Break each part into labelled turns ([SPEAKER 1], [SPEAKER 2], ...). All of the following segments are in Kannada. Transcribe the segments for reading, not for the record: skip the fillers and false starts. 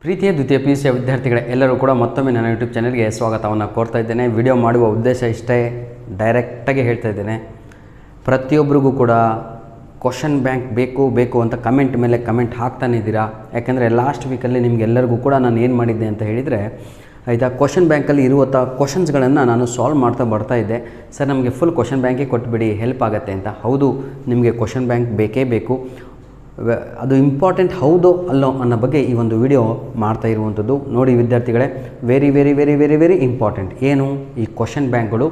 [SPEAKER 1] ಪ್ರೀತಿಯ ದ್ವಿತೀಯ PUC ವಿದ್ಯಾರ್ಥಿಗಳೇ ಎಲ್ಲರೂ ಕೂಡ ಮತ್ತೊಮ್ಮೆ ನನ್ನ ಯೂಟ್ಯೂಬ್ ಚಾನಲ್ಗೆ ಸ್ವಾಗತವನ್ನು ಕೋರ್ತಾ ಇದ್ದೇನೆ. ವಿಡಿಯೋ ಮಾಡುವ ಉದ್ದೇಶ ಇಷ್ಟೇ, ಡೈರೆಕ್ಟಾಗಿ ಹೇಳ್ತಾ ಇದ್ದೇನೆ. ಪ್ರತಿಯೊಬ್ಬರಿಗೂ ಕೂಡ ಕ್ವಶನ್ ಬ್ಯಾಂಕ್ ಬೇಕು ಅಂತ ಕಮೆಂಟ್ ಮೇಲೆ ಕಮೆಂಟ್ ಹಾಕ್ತಾನೆ ಇದ್ದೀರಾ. ಯಾಕೆಂದರೆ ಲಾಸ್ಟ್ ವೀಕಲ್ಲಿ ನಿಮಗೆಲ್ಲರಿಗೂ ಕೂಡ ನಾನು ಏನು ಮಾಡಿದ್ದೆ ಅಂತ ಹೇಳಿದರೆ, ಆಯಿತಾ, ಕ್ವಶನ್ ಬ್ಯಾಂಕಲ್ಲಿ ಇರುವಂಥ ಕ್ವಶನ್ಸ್ಗಳನ್ನು ನಾನು ಸಾಲ್ವ್ ಮಾಡ್ತಾ ಬರ್ತಾ ಇದ್ದೆ. ಸರ್, ನಮಗೆ ಫುಲ್ ಕ್ವಶನ್ ಬ್ಯಾಂಕೇ ಕೊಟ್ಬಿಡಿ, ಹೆಲ್ಪ್ ಆಗುತ್ತೆ ಅಂತ. ಹೌದು, ನಿಮಗೆ ಕ್ವಶನ್ ಬ್ಯಾಂಕ್ ಬೇಕೇ ಬೇಕು. ಅದು ಇಂಪಾರ್ಟೆಂಟ್ ಹೌದೋ ಅಲ್ಲೋ ಅನ್ನೋ ಬಗ್ಗೆ ಈ ಒಂದು ವಿಡಿಯೋ ಮಾಡ್ತಾ ಇರುವಂಥದ್ದು. ನೋಡಿ ವಿದ್ಯಾರ್ಥಿಗಳೇ, very very very very very important. ಏನು ಈ ಕ್ವಶನ್ ಬ್ಯಾಂಕ್ಗಳು?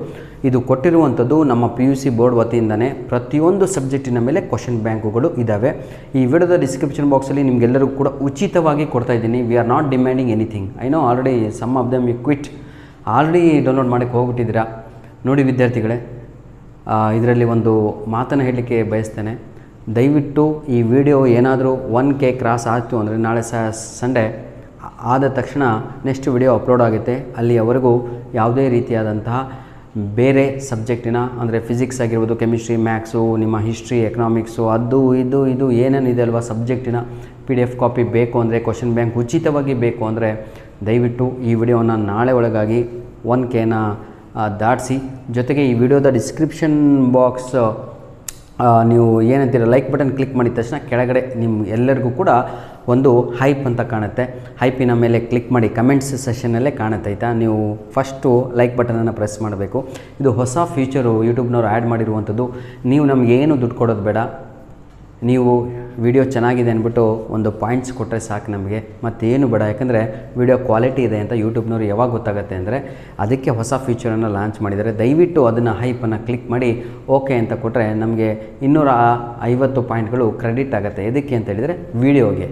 [SPEAKER 1] ಇದು ಕೊಟ್ಟಿರುವಂಥದ್ದು ನಮ್ಮ PUC ಬೋರ್ಡ್ ವತಿಯಿಂದನೇ. ಪ್ರತಿಯೊಂದು ಸಬ್ಜೆಕ್ಟಿನ ಮೇಲೆ ಕ್ವಶನ್ ಬ್ಯಾಂಕುಗಳು ಇದ್ದಾವೆ. ಈ ವಿಡಿಯೋದ ಡಿಸ್ಕ್ರಿಪ್ಷನ್ ಬಾಕ್ಸಲ್ಲಿ ನಿಮಗೆಲ್ಲರಿಗೂ ಕೂಡ ಉಚಿತವಾಗಿ ಕೊಡ್ತಾ ಇದ್ದೀನಿ. We are not demanding anything. I know already some of them you quit, already download ಮಾಡೋಕ್ಕೆ ಹೋಗ್ಬಿಟ್ಟಿದ್ದೀರಾ. ನೋಡಿ ವಿದ್ಯಾರ್ಥಿಗಳೇ, ಇದರಲ್ಲಿ ಒಂದು ಮಾತನ್ನು ಹೇಳಲಿಕ್ಕೆ ಬಯಸ್ತೇನೆ. ದಯವಿಟ್ಟು ಈ ವಿಡಿಯೋ ಏನಾದರೂ 1K ಕ್ರಾಸ್ ಆಯಿತು ಅಂದರೆ ನಾಳೆ ಸಂಡೇ ಆದ ತಕ್ಷಣ ನೆಕ್ಸ್ಟ್ ವಿಡಿಯೋ ಅಪ್ಲೋಡ್ ಆಗುತ್ತೆ. ಅಲ್ಲಿಯವರೆಗೂ ಯಾವುದೇ ರೀತಿಯಾದಂತಹ ಬೇರೆ ಸಬ್ಜೆಕ್ಟಿನ ಅಂದರೆ ಫಿಸಿಕ್ಸ್ ಆಗಿರ್ಬೋದು, ಕೆಮಿಸ್ಟ್ರಿ, ಮ್ಯಾಥ್ಸು, ನಿಮ್ಮ ಹಿಸ್ಟ್ರಿ, ಎಕನಾಮಿಕ್ಸು, ಅದು ಇದು ಏನೇನಿದೆ ಅಲ್ವಾ ಸಬ್ಜೆಕ್ಟಿನ PDF ಕಾಪಿ ಬೇಕು ಅಂದರೆ, ಕ್ವಶನ್ ಬ್ಯಾಂಕ್ ಉಚಿತವಾಗಿ ಬೇಕು ಅಂದರೆ ದಯವಿಟ್ಟು ಈ ವಿಡಿಯೋನ ನಾಳೆ ಒಳಗಾಗಿ 1Kನ ದಾಟಿಸಿ. ಜೊತೆಗೆ ಈ ವಿಡಿಯೋದ ಡಿಸ್ಕ್ರಿಪ್ಷನ್ ಬಾಕ್ಸ್ ನೀವು ಏನಂತೀರ ಲೈಕ್ ಬಟನ್ ಕ್ಲಿಕ್ ಮಾಡಿದ ತಕ್ಷಣ ಕೆಳಗಡೆ ಎಲ್ಲರಿಗೂ ಕೂಡ ಒಂದು ಹೈಪ್ ಅಂತ ಕಾಣುತ್ತೆ. ಹೈಪಿನ ಮೇಲೆ ಕ್ಲಿಕ್ ಮಾಡಿ ಕಮೆಂಟ್ಸ್ ಸೆಷನ್ನಲ್ಲೇ ಕಾಣುತ್ತೆ. ಆಯಿತಾ, ನೀವು ಫಸ್ಟು ಲೈಕ್ ಬಟನನ್ನು ಪ್ರೆಸ್ ಮಾಡಬೇಕು. ಇದು ಹೊಸ ಫೀಚರು ಯೂಟ್ಯೂಬ್ನವ್ರು ಆ್ಯಡ್ ಮಾಡಿರುವಂಥದ್ದು. ನೀವು ನಮಗೇನು ದುಡ್ಡು ಕೊಡೋದು ಬೇಡ, ನೀವು ವಿಡಿಯೋ ಚೆನ್ನಾಗಿದೆ ಅಂದ್ಬಿಟ್ಟು ಒಂದು ಪಾಯಿಂಟ್ಸ್ ಕೊಟ್ಟರೆ ಸಾಕು ನಮಗೆ, ಮತ್ತೇನು ಬೇಡ. ಯಾಕಂದರೆ ವಿಡಿಯೋ ಕ್ವಾಲಿಟಿ ಇದೆ ಅಂತ ಯೂಟ್ಯೂಬ್ನವ್ರು ಯಾವಾಗ ಗೊತ್ತಾಗುತ್ತೆ ಅಂದರೆ ಅದಕ್ಕೆ ಹೊಸ ಫೀಚರನ್ನು ಲಾಂಚ್ ಮಾಡಿದ್ದಾರೆ. ದಯವಿಟ್ಟು ಅದನ್ನು ಹೈಪನ್ನು ಕ್ಲಿಕ್ ಮಾಡಿ ಓಕೆ ಅಂತ ಕೊಟ್ಟರೆ ನಮಗೆ 250 ಪಾಯಿಂಟ್ಗಳು ಕ್ರೆಡಿಟ್ ಆಗುತ್ತೆ. ಎದಕ್ಕೆ ಅಂತ ಹೇಳಿದರೆ ವಿಡಿಯೋಗೆ.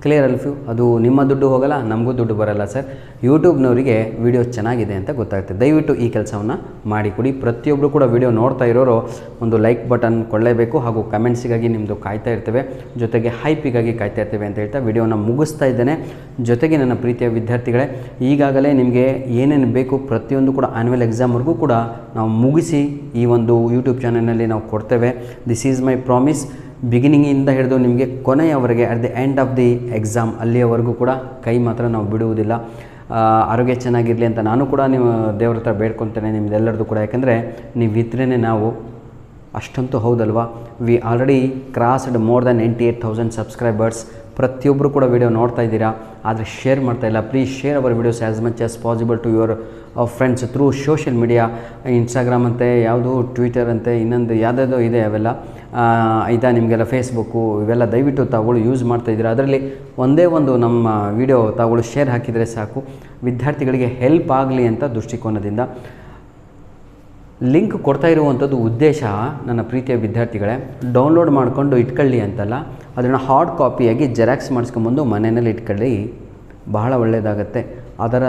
[SPEAKER 1] ಕ್ಲಿಯರ್ ಅಲ್ಫ್ಯೂ, ಅದು ನಿಮ್ಮ ದುಡ್ಡು ಹೋಗಲ್ಲ, ನಮಗೂ ದುಡ್ಡು ಬರಲ್ಲ ಸರ್. ಯೂಟ್ಯೂಬ್ನವರಿಗೆ ವಿಡಿಯೋ ಚೆನ್ನಾಗಿದೆ ಅಂತ ಗೊತ್ತಾಗುತ್ತೆ. ದಯವಿಟ್ಟು ಈ ಕೆಲಸವನ್ನು ಮಾಡಿಕೊಡಿ. ಪ್ರತಿಯೊಬ್ಬರು ಕೂಡ ವಿಡಿಯೋ ನೋಡ್ತಾ ಇರೋರು ಒಂದು ಲೈಕ್ ಬಟನ್ ಕೊಳ್ಳೇಬೇಕು, ಹಾಗೂ ಕಮೆಂಟ್ಸಿಗಾಗಿ ನಿಮ್ಮದು ಕಾಯ್ತಾ ಇರ್ತೇವೆ, ಜೊತೆಗೆ ಹೈಪಿಗಾಗಿ ಕಾಯ್ತಾ ಇರ್ತೇವೆ ಅಂತ ಹೇಳ್ತಾ ವಿಡಿಯೋನ ಮುಗಿಸ್ತಾ ಇದ್ದೇನೆ. ಜೊತೆಗೆ ನನ್ನ ಪ್ರೀತಿಯ ವಿದ್ಯಾರ್ಥಿಗಳೇ, ಈಗಾಗಲೇ ನಿಮಗೆ ಏನೇನು ಬೇಕು ಪ್ರತಿಯೊಂದು ಕೂಡ ಆ್ಯನ್ಯುವಲ್ ಎಕ್ಸಾಮ್ವರೆಗೂ ಕೂಡ ನಾವು ಮುಗಿಸಿ ಈ ಒಂದು ಯೂಟ್ಯೂಬ್ ಚಾನಲ್ನಲ್ಲಿ ನಾವು ಕೊಡ್ತೇವೆ. This is my promise. ಬಿಗಿನಿಂಗಿಂದ ಹಿಡಿದು ನಿಮಗೆ ಕೊನೆಯವರೆಗೆ at the end of the exam ಅಲ್ಲಿಯವರೆಗೂ ಕೂಡ ಕೈ ಮಾತ್ರ ನಾವು ಬಿಡುವುದಿಲ್ಲ. ಆರೋಗ್ಯ ಚೆನ್ನಾಗಿರಲಿ ಅಂತ ನಾನು ಕೂಡ ನೀವು ದೇವ್ರ ಹತ್ರ ಬೇಡ್ಕೊತೇನೆ ನಿಮ್ಮದೆಲ್ಲರದು ಕೂಡ. ಯಾಕೆಂದರೆ ನೀವಿದ್ರೇ ನಾವು, ಅಷ್ಟಂತೂ ಹೌದಲ್ವಾ. We already crossed more than 98,000 subscribers. ಪ್ರತಿಯೊಬ್ಬರು ಕೂಡ ವಿಡಿಯೋ ನೋಡ್ತಾ ಇದ್ದೀರಾ, ಆದರೆ ಶೇರ್ ಮಾಡ್ತಾಯಿಲ್ಲ. Please share our videos as much as possible to your friends through social media. Instagram ಅಂತೆ, ಯಾವುದು ಟ್ವಿಟರ್ ಅಂತೆ, ಇನ್ನೊಂದು ಯಾವುದಾದ್ರು ಇದೆ ಅವೆಲ್ಲ. ಆಯಿತಾ, ನಿಮಗೆಲ್ಲ ಫೇಸ್ಬುಕ್ಕು ಇವೆಲ್ಲ ದಯವಿಟ್ಟು ತಾವುಗಳು ಯೂಸ್ ಮಾಡ್ತಾಯಿದ್ದೀರಾ. ಅದರಲ್ಲಿ ಒಂದೇ ಒಂದು ನಮ್ಮ ವಿಡಿಯೋ ತಾವುಗಳು ಶೇರ್ ಹಾಕಿದರೆ ಸಾಕು, ವಿದ್ಯಾರ್ಥಿಗಳಿಗೆ ಹೆಲ್ಪ್ ಆಗಲಿ ಅಂತ ದೃಷ್ಟಿಕೋನದಿಂದ ಲಿಂಕ್ ಕೊಡ್ತಾ ಇರುವಂಥದ್ದು. ಉದ್ದೇಶ ನನ್ನ ಪ್ರೀತಿಯ ವಿದ್ಯಾರ್ಥಿಗಳೇ, ಡೌನ್ಲೋಡ್ ಮಾಡಿಕೊಂಡು ಇಟ್ಕೊಳ್ಳಿ ಅಂತಲ್ಲ, ಅದನ್ನು ಹಾರ್ಡ್ ಕಾಪಿಯಾಗಿ ಜೆರಾಕ್ಸ್ ಮಾಡಿಸ್ಕೊಂಬಂದು ಮನೆಯಲ್ಲಿ ಇಟ್ಕೊಳ್ಳಿ, ಬಹಳ ಒಳ್ಳೆಯದಾಗತ್ತೆ. ಅದರ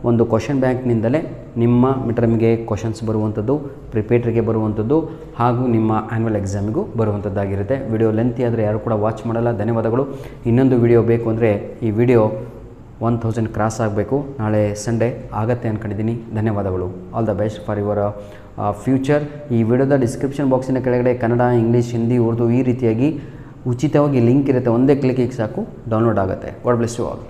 [SPEAKER 1] ಒಂದು ಕ್ವಶನ್ ಬ್ಯಾಂಕ್ನಿಂದಲೇ ನಿಮ್ಮ ಮಿಡ್ಟರ್ಮ್ಗೆ ಕ್ವಶನ್ಸ್ ಬರುವಂಥದ್ದು, ಪ್ರಿಪೇಟ್ರಿಗೆ ಬರುವಂಥದ್ದು, ಹಾಗೂ ನಿಮ್ಮ ಆ್ಯನ್ಯುವಲ್ ಎಕ್ಸಾಮಿಗೂ ಬರುವಂಥದ್ದಾಗಿರುತ್ತೆ. ವಿಡಿಯೋ ಲೆಂತಿ ಆದರೆ ಯಾರು ಕೂಡ ವಾಚ್ ಮಾಡಲ್ಲ. ಧನ್ಯವಾದಗಳು. ಇನ್ನೊಂದು ವಿಡಿಯೋ ಬೇಕು ಅಂದರೆ ಈ ವಿಡಿಯೋ 1000 ಕ್ರಾಸ್ ಆಗಬೇಕು. ನಾಳೆ ಸಂಡೇ ಆಗತ್ತೆ ಅಂದ್ಕೊಂಡಿದ್ದೀನಿ. ಧನ್ಯವಾದಗಳು. All the best for your future. ಈ ವಿಡಿಯೋದ ಡಿಸ್ಕ್ರಿಪ್ಷನ್ ಬಾಕ್ಸಿನ ಕೆಳಗಡೆ ಕನ್ನಡ, ಇಂಗ್ಲೀಷ್, ಹಿಂದಿ, ಉರ್ದು ಈ ರೀತಿಯಾಗಿ ಉಚಿತವಾಗಿ ಲಿಂಕ್ ಇರುತ್ತೆ. ಒಂದೇ ಕ್ಲಿಕ್ಕಿಗೆ ಸಾಕು ಡೌನ್ಲೋಡ್ ಆಗುತ್ತೆ. God bless you all.